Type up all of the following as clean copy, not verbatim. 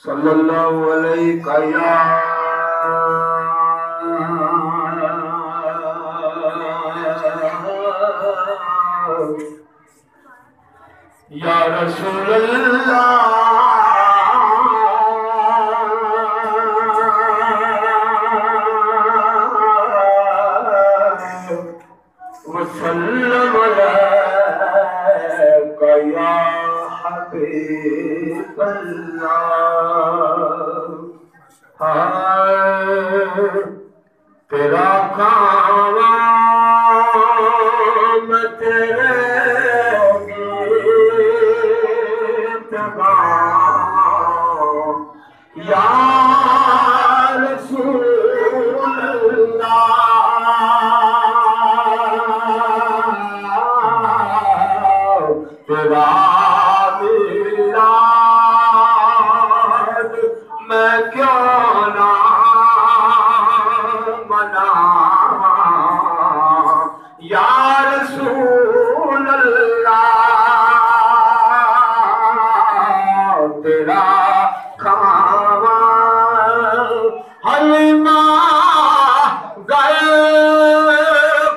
صلی اللہ علیہ یا رسول اللہ وسلم علیک یا حبیب اللہ تیرا کام تیرے گیت گاؤں یا رسول اللہ تیرا میلاد میں کیوں نہ مناواں یا رسول اللہ تیرا کھاواں حلیمہ گئے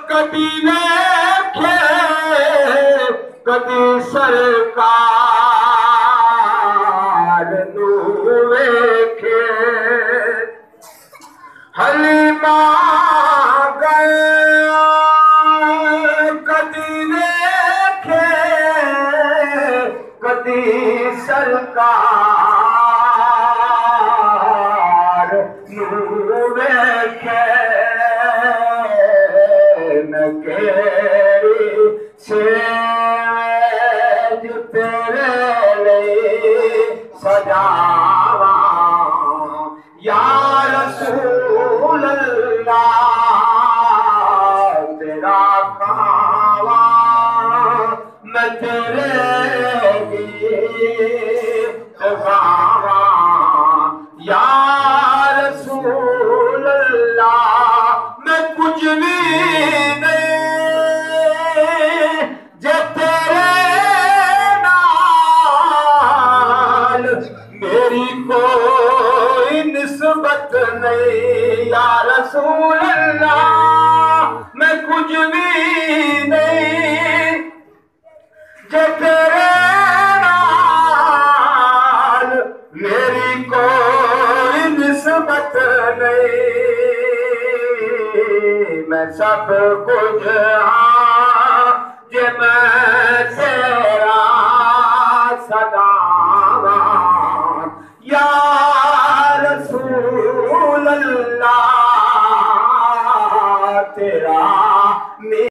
کبھی دیکھے کبھی سرکار نو ویکھے حلیمہ گئے کبھی دیکھے کبھی سرکار نو ویکھے میں کیڑی سیج تیرے لئی سجاواں یا رسول اللہ تیرا کھاواں میں تیرے گیت گاواں یا رسول اللہ میں کچھ بھی نہیں جے تیرے نال میری کوئی نسبت نہیں یا رسول اللہ میں کچھ بھی نہیں جے تیرے نال میری کوئی نسبت نہیں میں سب کچھ ہاں جے میں تیرا صداواں یا رسول اللہ تیرا